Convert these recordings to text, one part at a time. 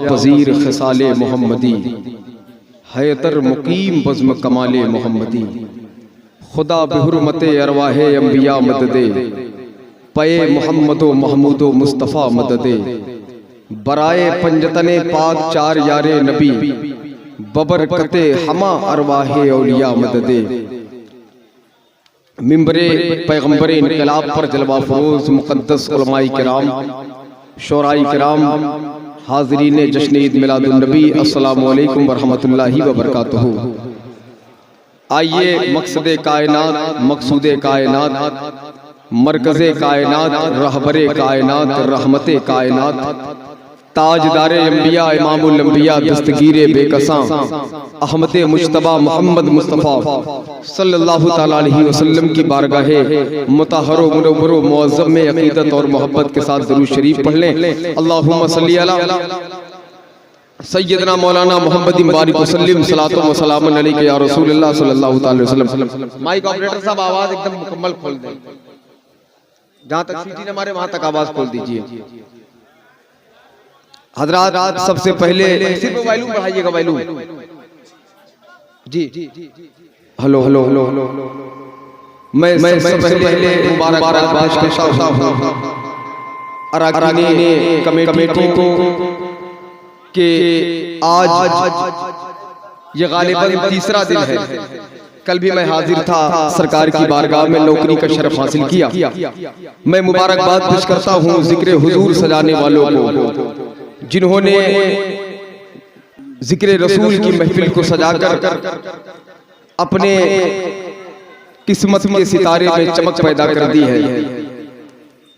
पजीर खसाले मोहम्मदी, हैतर मुकीम बज़्म कमाले मोहम्मदी। खुदा बिहुरमते अरवाहे अंबिया मददे, पये मोहम्मदो महमूदो मुस्तफ़ा मददे। बराए पंजतने पाक चार यारे नबी, बबरकते हमा अरवाहे औलिया मददे। मिंबरे पैगम्बरे इनकलाब पर जलवा फरोज मुक़द्दस उलमाए किराम, शोराए किराम, हाज़रीन जश्न ईद मिलादुन नबी, अस्सलामु अलैकुम वरहमतुल्लाहि वबरकातुहू। आइए मकसदे कायनात, मकसूदे कायनात, मरकज़े कायनात, रहबरे कायनात, रहमते कायनात, ताजदारे अंबिया, इमामुल अंबिया, दस्तगीरे बेकसां, अहमदे मुज्तबा मोहम्मद मुस्तफ़ा सल्लल्लाहु तआला अलैहि वसल्लम की बारगाहे मुतहरो मुनव्वरो मुअज़्ज़म में अक़ीदत और मोहब्बत के साथ दुरूद शरीफ पढ़ लें। अल्लाहुम्मा सल्ली अला सय्यदना मौलाना मोहम्मद मुबारक वसल्लम, सलातो व सलामुन अलैका या रसूलल्लाह सल्लल्लाहु तआला अलैहि वसल्लम। माइक ऑपरेटर साहब आवाज एकदम मुकम्मल खोल दें, जहां तक सीटी न मारे वहां तक आवाज खोल दीजिए। हजरात सबसे पहले सिर्फ वॉल्यूम बढ़ाइएगा, वॉल्यूम जी। Hello hello hello hello. मैं सबसे पहले मुबारकबाद करता हूं अराकीन कमेटी को कि आज ये गालिबन तीसरा दिन है। कल भी मैं हाजिर था सरकार की बारगाह में, नौकरी का शरफ हासिल किया। मैं मुबारकबाद पेश करता हूँ जिक्र हुजूर सजाने वालों को, जिन्होंने जिक्र रसूल की महफिल को सजाकर अपने किस्मत के सितारे में चमक पैदा कर दी है।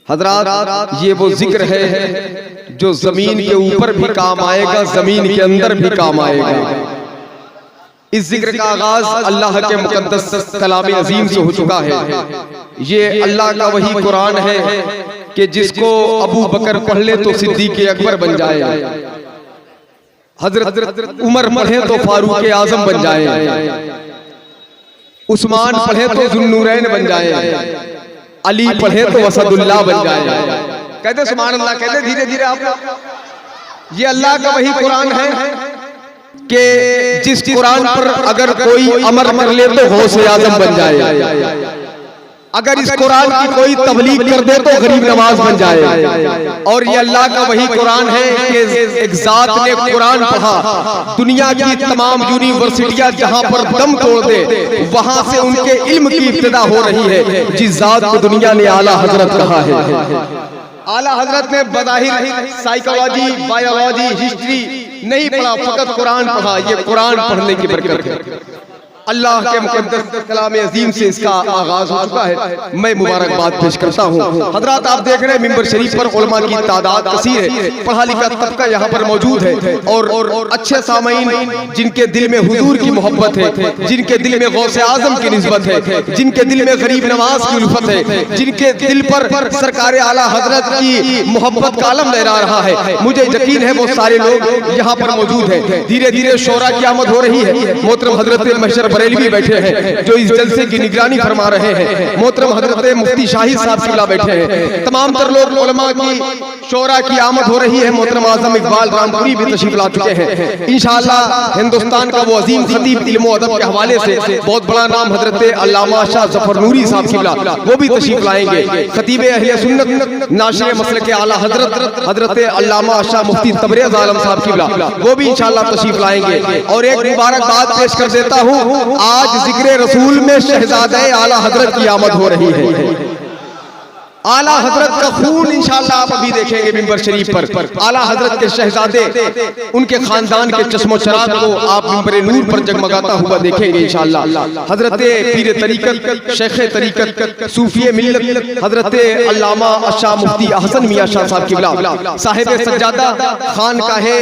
हजरात ये वो जिक्र है जो जमीन के ऊपर भी काम आएगा, जमीन के अंदर भी काम आएगा। इस जिक्र का आगाज अल्लाह के मुकद्दस कलाम अजीम से हो चुका है। ये अल्लाह का वही कुरान है कि जिसको अबू बकर पढ़ ले तो सिद्दीक़ अकबर बन जाए, हजरत उमर पढ़े तो फारूक आजम बन जाए, उस्मान पढ़े तो जुन्नूरैन बन जाए, अली पढ़े तो असदुल्लाह बन जाए। कहते सुभान अल्लाह, कहते धीरे धीरे आप। ये अल्लाह का वही कुरान है कि जिस कुरान पर अगर कोई अमल कर ले तो गौसे आजम बन जाए, अगर इस कुरान की कोई तबलीग कर दे तो गरीब नवाज बन जाए। और ये अल्लाह का वही कुरान है कि एक जात ने कुरान पढ़ा, दुनिया की तमाम यूनिवर्सिटियां जहां पर दम तोड़ दे वहां से उनके इल्म की इब्तिदा हो रही है। जिस जात को दुनिया ने आला हजरत कहा है, आला हजरत ने बज़ाहिर साइकोलॉजी, बायोलॉजी, हिस्ट्री नहीं पढ़ा, फकत कुरान पढ़ा। ये कुरान पढ़ने की बरकत है। अल्लाह के मुकद्दस कलाम अजीम से इसका आगाज हो चुका है। मैं मुबारकबाद पेश करता हूँ। हजरात आप देख रहे हैं मिंबर शरीफ पर उलमा की तादाद कसीर है, पढ़ा लिखा तबका यहाँ पर मौजूद है, और अच्छे सामईन जिनके दिल में हुजूर की मोहब्बत है, जिनके दिल में गौसे आजम की निस्बत है, जिनके दिल में गरीब नवाज की उल्फत है, जिनके दिल पर सरकार आला हजरत की मोहब्बत का आलम लहरा रहा है, मुझे यकीन है वो सारे लोग यहाँ पर मौजूद है। धीरे धीरे शोरा की आमद हो रही है। मोहतरम हजरत महशर बरेलवी बैठे हैं जो इस जलसे की निगरानी फरमा रहे हैं। मोहतरम हजरत मुफ्ती शाहिद साहब सिला बैठे हैं। तमाम तर लोग उलमा की शोरा की आमद हो रही है। मोहतरम आजम इकबाल रामपुरी भी तशरीफ ला चुके हैं। इंशाअल्लाह हिंदुस्तान का वो अजीम खतीब इल्म और अदब के हवाले से बहुत बड़ा नाम हजरत अल्लामा शाह जफर नूरी साहब सिला, वो भी तशरीफ लाएंगे। खतीब अहले सुन्नत नाशिर मसलक आला हजरत अल्लामा शाह मुफ्ती तबरेज़ आलम साहब सिला, वो भी इंशाअल्लाह तशरीफ लाएंगे। और एक मुबारकबाद पेश कर देता हूँ, आज जिक्र रसूल में शहजादे आला हजरत की आमद हो रही है। आला हजरत का खून इंशाअल्लाह आप अभी देखेंगे मिंबर शरीफ पर। आला हजरत के शहजादे, उनके खानदान के चश्मो चराग को आप मिंबर नूर पर जगमगाता हुआ देखेंगे इंशाअल्लाह। हजरत पीर तरीकत, शेख तरीकत, सूफी मिल्लत हजरत अल्लामा शाह मुफ्ती अहसन मियां शाह साहब किबला, साहिब सज्जादा, खानकाहे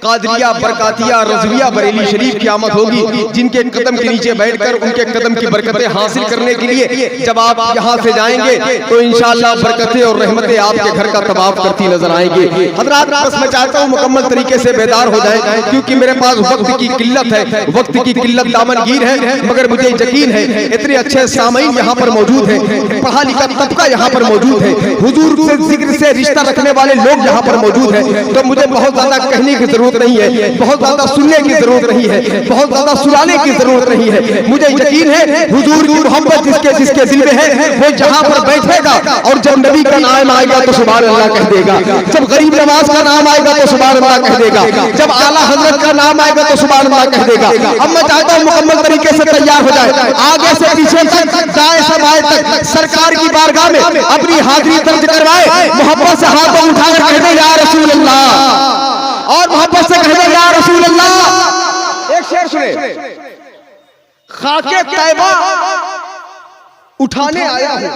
कादरिया, बरकातिया, रज़विया, बरेली शरीफ की आमद होगी, जिनके कदम के नीचे बैठकर उनके कदम की बरकतें हासिल करने के लिए जब आप यहाँ से जाएंगे तो इंशाअल्लाह बरकतें और रहमतें आपके घर का तवाफ करती नजर आएंगी। हज़रात, बस मैं चाहता हूँ मुकम्मल तरीके से बेदार हो जाए, क्योंकि मेरे पास वक्त की किल्लत है, वक्त की किल्लत दामनगीर है, मगर मुझे यकीन है इतने अच्छे सामईन यहाँ पर मौजूद है, पढ़ा लिखा तबका यहाँ पर मौजूद है, हुजूर से जिक्र से रिश्ता रखने वाले लोग यहाँ पर मौजूद है, तो मुझे बहुत ज्यादा कहने की जरूरत नहीं है, बहुत ज्यादा सुनने की जरूरत नहीं है, बहुत ज्यादा सुनाने की जरूरत नहीं है। मुझे यकीन है हुजूर की मोहब्बत जिसके जिसके दिल में है वो जहाँ पर बैठेगा और जब नबी का नाम आएगा तो सुभान अल्लाह कह देगा, जब गरीब नवाज का नाम आएगा तो सुभान अल्लाह कह देगा, जब आला हजरत का नाम आएगा तो सुभान अल्लाह कह देगा। अब मैं चाहता हूँ मुकम्मल तरीके से तैयार हो जाए, आगे से पीछे तक, दाएं से बाएं तक सरकार की बारगाह में अपनी हाजिरी दर्ज करवाए, मोहब्बत से हाथों उठाकर कह दे या रसूल अल्लाह, और मोहब्बत से कह दे या रसूल अल्लाह। एक शेर सुने, खाके तैबा उठाने आया हूं,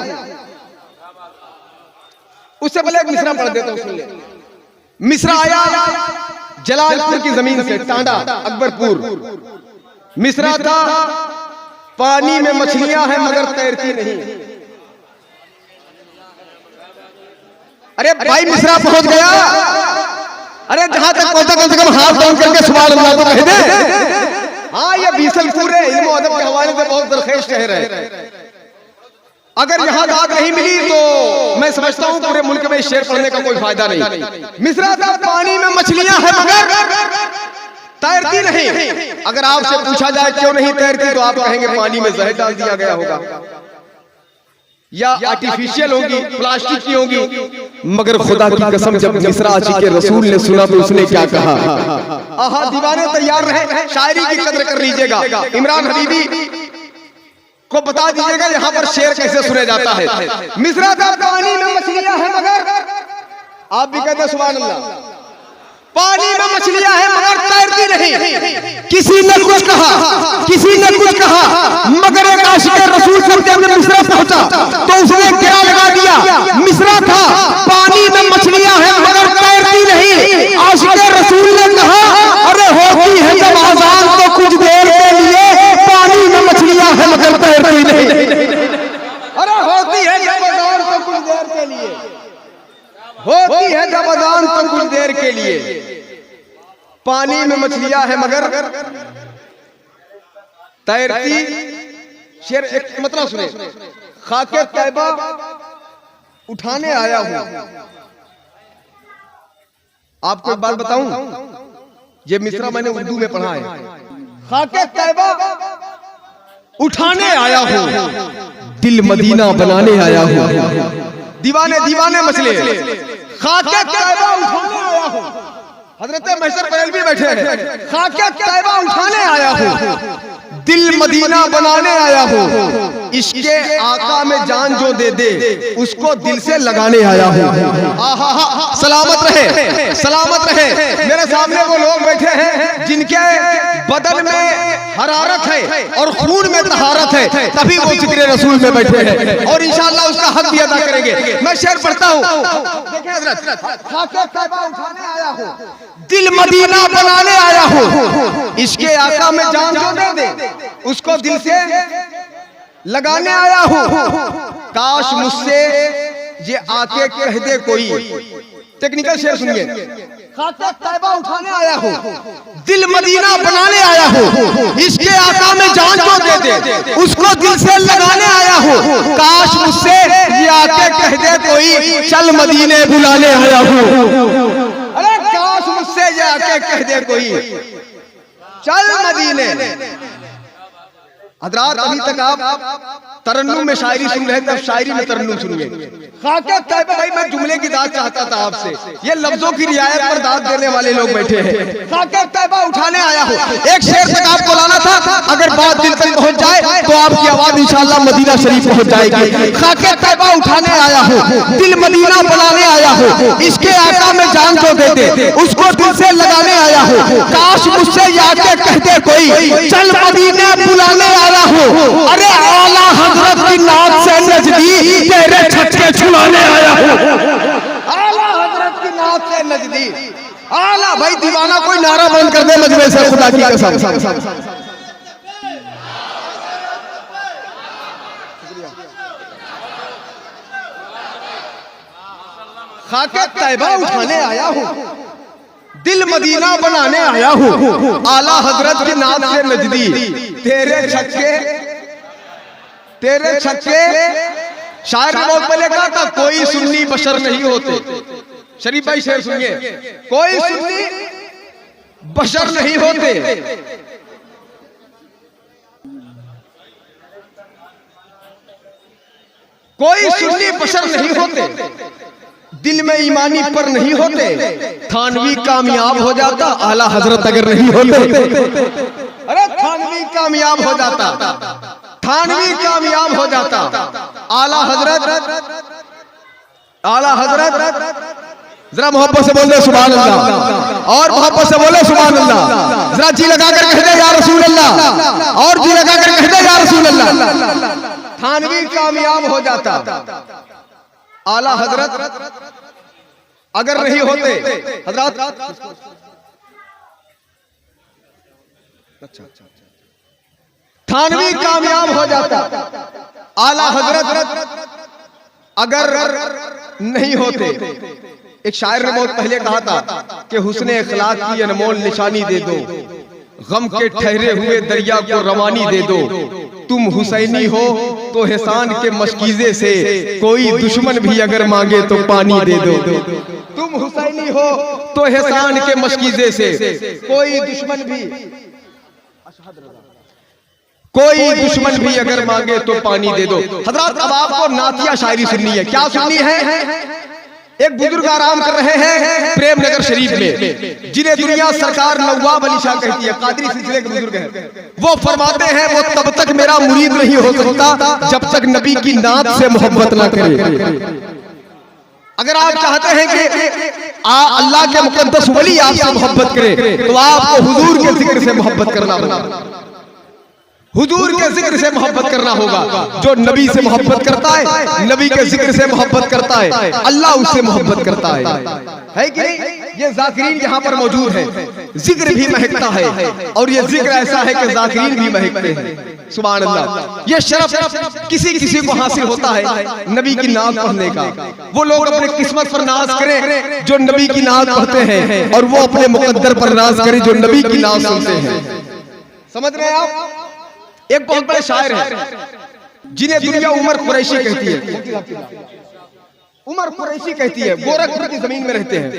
उससे पहले एक मिसरा पढ़ देता हूं, सुन ले। मिसरा आया जलालपुर की जमीन से, टांडा अकबरपुर। मिसरा था, पानी में मछलियां हैं मगर तैरती नहीं। अरे भाई मिसरा पहुंच गया, अरे जहां तक पहुंचा कम से कम हाथ डाउन करके सुभान अल्लाह तो कह दे। हाँ, ये बीसलपुर है, इल्म और अदब के हवाले से बहुत दरखेश शहर है। अगर यहाँ दाद नहीं मिली तो मैं समझता हूँ पूरे मुल्क में शेर पढ़ने का कोई फायदा नहीं। मिसरा था, पानी में मछलियां हैं मगर तैरती नहीं। अगर आपसे पूछा जाए क्यों नहीं तैरती तो आप कहेंगे पानी में जहर डाल दिया गया होगा या आर्टिफिशियल होगी, प्लास्टिक की होगी। मगर खुदा की कसम जब मिसरा आशिक़ के रसूल ने सुना तो उसने क्या कहा? आहा, दीवाने तैयार रहे, शायरी की कदर कर लीजिएगा। इमरान हबीबी को बता दीजिएगा यहाँ पर शेर कैसे सुने जाता है। मिसरा था, पानी में मछलियां हैं मगर, आप भी कहते हैं सुभान अल्लाह, पानी में मछलियां हैं मगर तैरती नहीं। किसी ने कुछ कहा, किसी ने कुछ कहा, मगर एक आशिक़ रसूल जब मिसरा पहुंचा तो उसने क्या लगा दिया? मिसरा था, पानी में मछलियां हैं मगर तैरती नहीं। आशिक़ रसूल ने कहा, अरे होती है जब आजान तो कुछ देर के लिए, पानी में मछलियां हैं मगर तैरती नहीं। अरे होती है जब आजान तो कुछ देर के लिए, होती है जब आजान तो कुछ देर के लिए, पानी में मछलियां हैं मगर तैरती। शेर एक मतलब सुने, खाके तैबा उठाने आया हूं। आपको एक बात बताऊं, ये मिसरा मैंने उर्दू में पढ़ा है। खाके तैबा उठाने आया हूं, दिल मदीना बनाने आया हूं। दीवाने दीवाने मसले, खाके तैबा उठाने आया हूं। हजरत महशर बरेलवी बैठे हैं, खाके तैबा उठाने आया हूं, दिल मदीना बनाने आया हूँ। इसके आका में जान जो दे दे उसको दिल से लगाने आया हूँ। सलामत रहे, सलामत रहे। मेरे सामने वो लोग बैठे हैं जिनके बदन में हरारत है और खून में तहारत है, तभी वो जिक्र रसूल में बैठे हैं और इंशाअल्लाह उसका हक भी अदा करेंगे। मैं शेर पढ़ता हूँ, देखिए हजरत, खाके तैबा उठाने आया हूँ, दिल मदीना बनाने आया हूँ। इसके आका में जान जो दे दे उसको दिल से लगाने आया हूँ। काश मुझसे ये आके कह दे कोई। टेक्निकल शेर सुनिए, खाके तैबा उठाने आया हूँ, दिल मदीना बनाने आया हूँ। इसके आका में जान जो दे दे उसको दिल से लगाने आया हूँ। काश मुझसे ये आके कह दे कोई, चल मदीने बुलाने आया हूँ। अरे काश मुझसे ये आके कह दे कोई, चल मदीने। हजरात, अभी तक आप तरन्नुम में शायरी सुन रहे थे, अब शायरी में तरन्नुम सुनिए। खाके तैबा, भाई मैं जुमले की दाद चाहता था आपसे, ये लफ्जों की रियायत पर दाद देने वाले लोग बैठे हैं। खाके तैबा उठाने आया हूँ, एक शेर तक आपको लाना था, अगर बात दिल तक पहुंच जाए तो आपकी आवाज इंशाअल्लाह मदीना शरीफ पहुंच जाएगी। खाके तैबा उठाने आया हूँ, दिल मदीना बनाने आया हूँ। इसके आका में जान जो दे दे उसको दिल से लगाने आया हूँ। काश मुझसे आके कहते कोई, चल मदीने बुलाने आया हूँ। अरे आला हजरत की नात से नजदीक तेरे छक्के छुड़ाने आया हूँ। आला हजरत की नात से नजदीक, आला भाई दीवाना कोई नारा बंद कर दे मजमे से, खुदा की कसम। खाके तैबा उठाने आया हूँ, दिल मदीना बनाने आया हूँ, आला हजरत की नाद से नजदी, तेरे छक्के। शायर ने बहुत पहले कहा था कोई सुन्नी बशर नहीं होते। शरीफ भाई शेर सुनिए, कोई सुन्नी बशर नहीं होते, कोई सुन्नी बशर नहीं होते, दिल में ईमानी पर नहीं होते, थानवी कामयाब हो जाता आला हजरत अगर नहीं होते। अरे थानवी कामयाब हो जाता, थानवी कामयाब हो जाता, आला हजरत जरा मोहब्बत से बोल दे सुभान अल्लाह, और मोहब्बत से बोले सुभान अल्लाह, जरा जी लगा कर कह दे या रसूल अल्लाह, और जी लगा कर कह दे या रसूल अल्लाह। थानवी कामयाब हो जाता, आला हजरत अगर नहीं होते। हजरत थानवी कामयाब हो जाता, आला हजरत अगर नहीं होते। एक शायर ने बहुत पहले कहा था कि हुस्ने इखलाक की अनमोल निशानी दे दो, गम के ठहरे हुए दरिया को रवानी दे दो, तुम हुसैनी हो तो एहसान के मशकीजे से कोई दुश्मन भी अगर मांगे तो पानी दे दो। तुम हुसैनी हो तो एहसान के मशकीजे से कोई दुश्मन भी अगर मांगे तो पानी दे दो। हजरत अब आपको नातिया शायरी सुननी है। क्या सुननी है? एक बुजुर्ग आराम कर रहे हैं प्रेम नगर शरीफ में, जिन्हें दुनिया सरकार नवाब अली शाह कहती है, कादरी सिलसिले के बुजुर्ग हैं। वो फरमाते हैं वो तब तक मेरा मुरीद नहीं हो सकता जब तक नबी की नात से मोहब्बत ना करे। अगर आप चाहते हैं कि अल्लाह के मुकद्दस वली आपसे मोहब्बत करे तो आपको हुजूर के जिक्र से मोहब्बत करना होगा, हुजूर के जिक्र से मोहब्बत करना होगा। जो नबी से मोहब्बत करता है, नबी के जिक्र से मोहब्बत करता है, अल्लाह उससे मोहब्बत करता है कि नहीं? ये जाकिरीन यहाँ पर मौजूद है, जिक्र भी महकता है, और ये जिक्र ऐसा है कि जाकिरीन भी महकते हैं। सुभान अल्लाह। ये शरफ किसी किसी को हासिल होता है नबी की नात पढ़ने का। वो लोग अपने किस्मत पर नाज करें जो नबी की नात पढ़ते हैं, और वो अपने मुकद्दर पर नाज करें जो नबी की नात सुनते हैं। समझ रहे हैं आप? एक बहुत बड़े शायर हैं जिन्हें दुनिया उमर कुरैशी कहती है। उमर कुरैशी कहती है, गोरखपुर की जमीन में रहते हैं।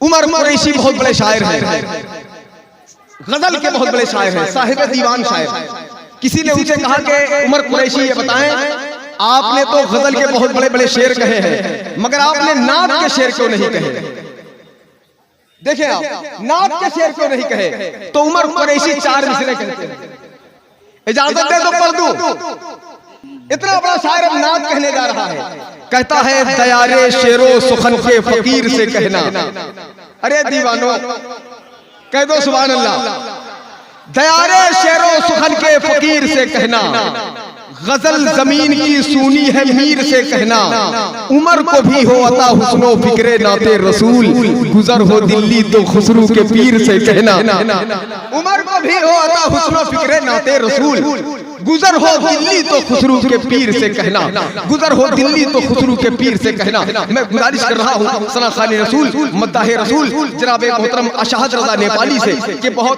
उमर कुरैशी बहुत बड़े शायर हैं, गजल के बहुत बड़े शायर हैं, साहिब दीवान शायर। किसी ने उनसे कहा कि उमर कुरैशी ये बताएं, आपने तो गजल के बहुत बड़े बड़े शेर कहे हैं, मगर आपने नात के शेर क्यों नहीं कहे? देखें आप, नात के शेर क्यों नहीं कहे? तो उमर कुरैशी 4 मिसरे कहते हैं। इजाजत दे तो पढ़ दूं। इतना बड़ा शायर अब नात कहने जा रहा है। कहता है दयारे शेरो सुखन के फकीर से कहना। अरे दीवानो कह दो सुभान अल्लाह। दयारे शेरो सुखन के फकीर से कहना, गजल जमीन की सूनी है मीर से कहना, उमर को भी हो अता हुस्नो फिक्रे नाते रसूल, गुजर हो दिल्ली तो खुसरू के पीर से कहना। उमर को भी हो अता हुस्नो फिक्रे नाते रसूल, गुजर हो दिल्ली तो खुसरू के पीर से कहना, गुजर हो दिल्ली तो खुसरू के पीर से कहना। मैं गुजारिश कर रहा हूँ सना खाने रसूल मद्दाहे रसूल जनाब मोहतरम अशाहद रजा नेपाली से कि बहुत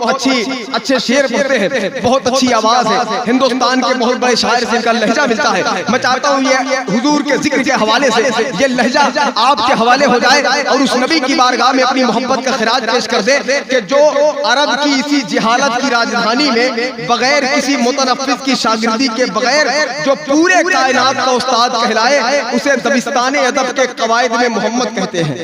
अच्छे शेर पढ़ते हैं, बहुत अच्छी आवाज है, हिंदुस्तान के बहुत बड़े शायर से इनका लहजा मिलता है। मैं चाहता हूँ ये हुजूर के जिक्र के हवाले से ये लहजा आपके हवाले हो जाए और उस नबी की बारगाह में अपनी मोहब्बत का खिराज पेश कर दे कि जो अरब की इसी जिहालत की राजधानी में बगैर किसी मुतनफ्फिस की शागिर्दी के बगैर जो पूरे कायनात का उस्ताद कहलाए, उसे दबिस्ताने अदब के कवायद में मोहम्मद कहते हैं।